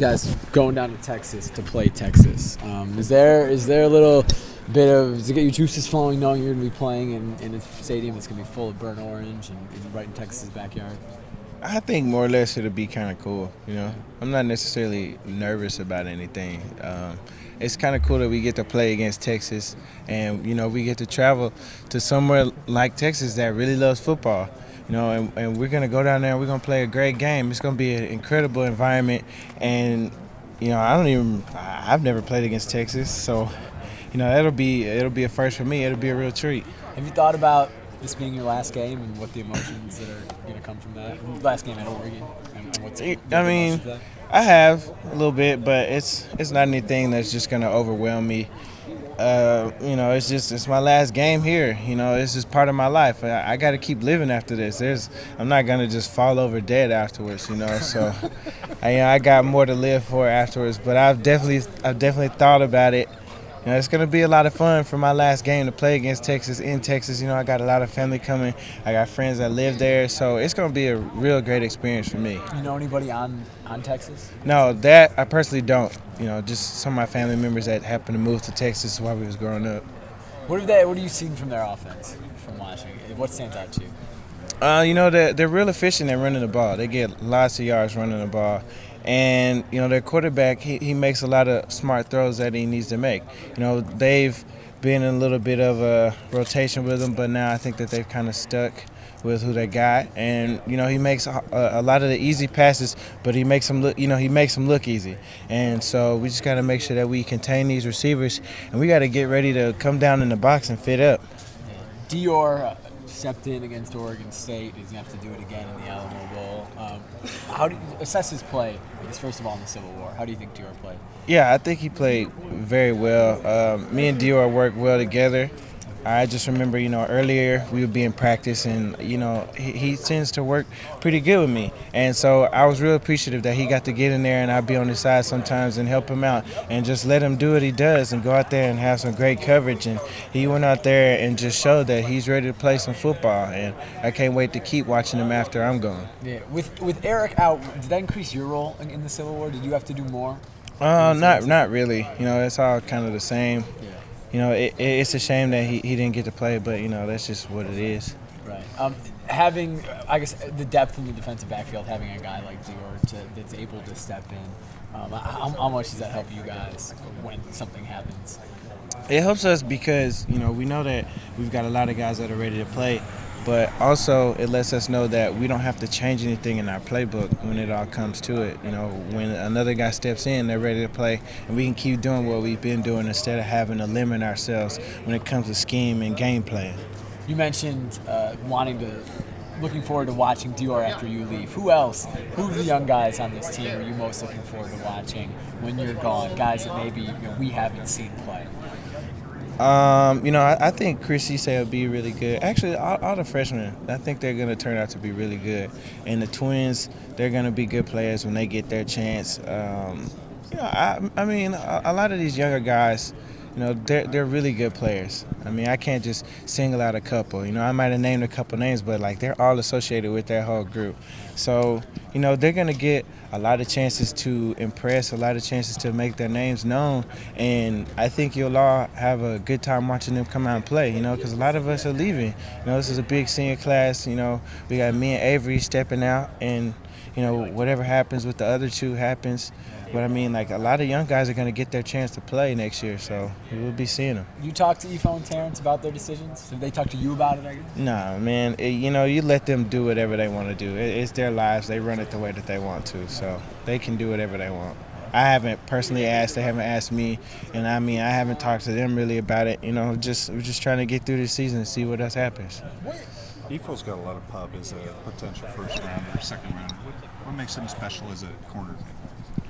guys going down to Texas to play Texas. Is there a little bit of, does it get your juices flowing knowing you're going to be playing in a stadium that's going to be full of burnt orange and right in Texas' backyard? I think more or less it'll be kind of cool. I'm not necessarily nervous about anything. It's kind of cool that we get to play against Texas, and we get to travel to somewhere like Texas that really loves football. And we're gonna go down there and we're gonna play a great game. It's gonna be an incredible environment, and I've never played against Texas, so it'll be a first for me. It'll be a real treat. Have you thought about this being your last game and what the emotions that are going to come from that? Last game at Oregon. I have a little bit, but it's not anything that's just going to overwhelm me. It's my last game here. It's just part of my life. I got to keep living after this. I'm not going to just fall over dead afterwards. So I got more to live for afterwards. But I've definitely thought about it. It's going to be a lot of fun for my last game to play against Texas in Texas. I got a lot of family coming. I got friends that live there. So it's going to be a real great experience for me. You know anybody on Texas? No, that I personally don't. Just some of my family members that happened to move to Texas while we was growing up. What have you seen from their offense from watching? What stands out to you? They're real efficient at running the ball. They get lots of yards running the ball. And, their quarterback, he makes a lot of smart throws that he needs to make. They've been in a little bit of a rotation with him, but now I think that they've kind of stuck with who they got. And, he makes a lot of the easy passes, but he makes them look easy. And so we just got to make sure that we contain these receivers, and we got to get ready to come down in the box and fit up. Dior stepped in against Oregon State. He's going to have to do it again in the Alamo Bowl. How do you assess his play, I guess, first of all, in the Civil War? How do you think Dior played? Yeah, I think he played very well. Me and Dior worked well together. I just remember, earlier we would be in practice, and, he tends to work pretty good with me. And so I was real appreciative that he got to get in there, and I'd be on his side sometimes and help him out and just let him do what he does and go out there and have some great coverage. And he went out there and just showed that he's ready to play some football, and I can't wait to keep watching him after I'm gone. Yeah. With Eric out, did that increase your role in the Civil War? Did you have to do more? Not really. It's all kind of the same. Yeah. It's a shame that he didn't get to play, but, that's just what it is. Right. Having, I guess, the depth in the defensive backfield, having a guy like Dior that's able to step in, how much does that help you guys when something happens? It helps us because, we know that we've got a lot of guys that are ready to play, but also it lets us know that we don't have to change anything in our playbook when it all comes to it. When another guy steps in, they're ready to play, and we can keep doing what we've been doing instead of having to limit ourselves when it comes to scheme and game plan. You mentioned looking forward to watching Dior after you leave. Who else? Who are the young guys on this team are you most looking forward to watching when you're gone? Guys that maybe we haven't seen play. I think Chris Cisse will be really good. Actually, all the freshmen, I think they're going to turn out to be really good. And the twins, they're going to be good players when they get their chance. A lot of these younger guys, they're really good players. I can't just single out a couple. I might have named a couple names, but, they're all associated with that whole group. So, they're going to get a lot of chances to impress, a lot of chances to make their names known. And I think you'll all have a good time watching them come out and play, because a lot of us are leaving. This is a big senior class. We got me and Avery stepping out, and, whatever happens with the other two happens. But, a lot of young guys are going to get their chance to play next year, so we'll be seeing them. You talk to Ifo and Terrence about their decisions? Have they talked to you about it, I guess? Nah, man. You let them do whatever they want to do. It's their lives. They run it the way that they want to, so they can do whatever they want. I haven't personally asked. They haven't asked me, and I haven't talked to them really about it. We're just trying to get through this season and see what else happens. Ifo's got a lot of pub as a potential first round or second round. What makes him special as a corner?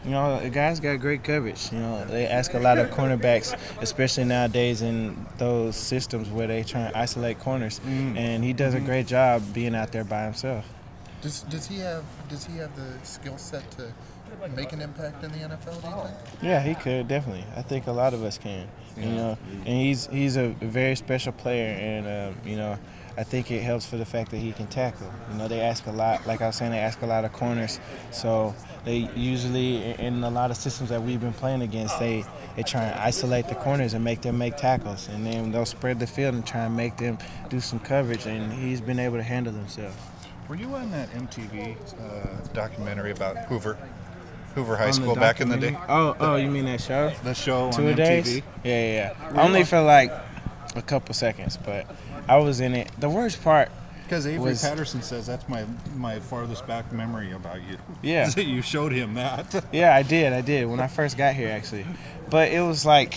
The guys got great coverage. They ask a lot of cornerbacks, especially nowadays in those systems where they try and isolate corners. And he does a great job being out there by himself. Does he have the skill set to make an impact in the NFL, do you think? Yeah, he could, definitely. I think a lot of us can. And he's a very special player, and I think it helps for the fact that he can tackle. You know, they ask a lot, like I was saying, they ask a lot of corners. So they usually, in a lot of systems that we've been playing against, they try and isolate the corners and make them make tackles. And then they'll spread the field and try and make them do some coverage. And he's been able to handle himself. Were you on that MTV documentary about Hoover High On the School back in the day? Oh, you mean that show? The show on 2 MTV? days? Yeah. Only for like a couple seconds, but I was in it. The worst part, Because Avery was- Patterson says that's my farthest back memory about you. Yeah. Is that you showed him that. yeah, I did when I first got here actually. But it was like,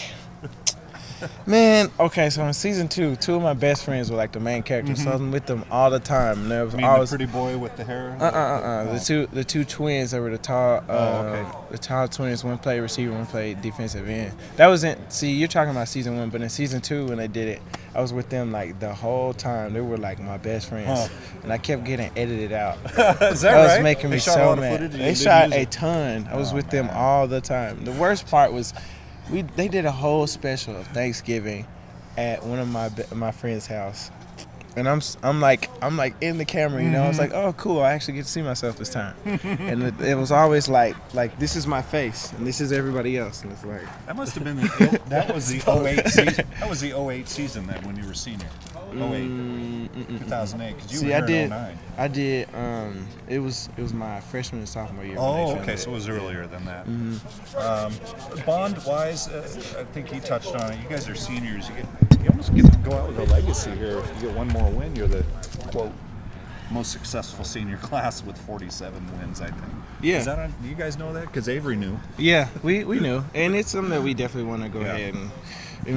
man, okay, so in season 2, 2 of my best friends were like the main characters. So I was with them all the time. And there was I mean, always the pretty boy with the hair. The two twins that were the tall okay. the tall twins. One played receiver, one played defensive end. That wasn't. See, you're talking about season 1, but in season 2 when they did it, I was with them like the whole time. They were like my best friends, and I kept getting edited out. Is that That right? was making They me shot a so lot of mad. footage and you They didn't shot use a it? ton. I was with them all the time. The worst part was, they did a whole special of Thanksgiving at one of my friend's house. And I'm like in the camera, you know. I was like, oh, cool. I actually get to see myself this time. And it was always like this is my face and this is everybody else. And it's like, That must have been that was the 08 season. That was the 08 season then when you were senior. 08, 2008. Because you see, were I here did. in 09. I did. It was my freshman and sophomore year. when Oh, they filmed okay, it. so it was earlier than that. Bond-wise, I think he touched on it. You guys are seniors. You almost get to go out with a legacy here. If you get one more win, you're the, quote, most successful senior class with 47 wins, I think. Yeah. Is that on, do you guys know that? Because Avery knew. Yeah, we knew, and it's something that we definitely want to go ahead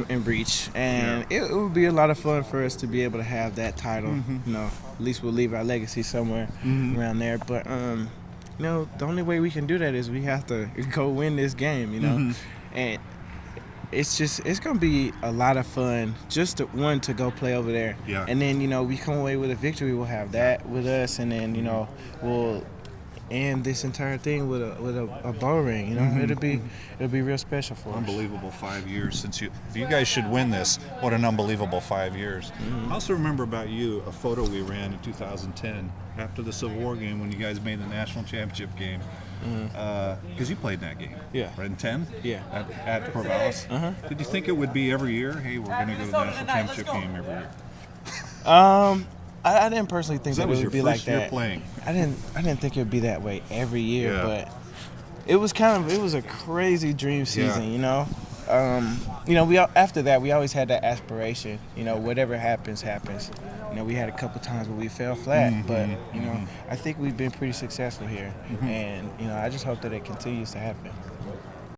and breach. And it would be a lot of fun for us to be able to have that title. You know, at least we'll leave our legacy somewhere around there. But you know, the only way we can do that is we have to go win this game. You know, and it's gonna be a lot of fun just to go play over there. Yeah. And then, you know, we come away with a victory. We'll have that with us, and then, you know, we'll end this entire thing with a bowl ring. You know, it'll be real special for us. Unbelievable 5 years since you. If you guys should win this, what an unbelievable 5 years. I also remember about you a photo we ran in 2010 after the Civil War game when you guys made the national championship game. Because you played in that game. Yeah. Right, in 10? Yeah. At Corvallis. Did you think it would be every year? Hey, we're going to go to the national championship game every year. I didn't personally think that it was would your be first like year that. playing. I didn't think it would be that way every year, Yeah. but it was a crazy dream season, Yeah. you know. You know, after that we always had that aspiration. You know, whatever happens, happens. You know, we had a couple times where we fell flat, but you know, I think we've been pretty successful here, and you know, I just hope that it continues to happen.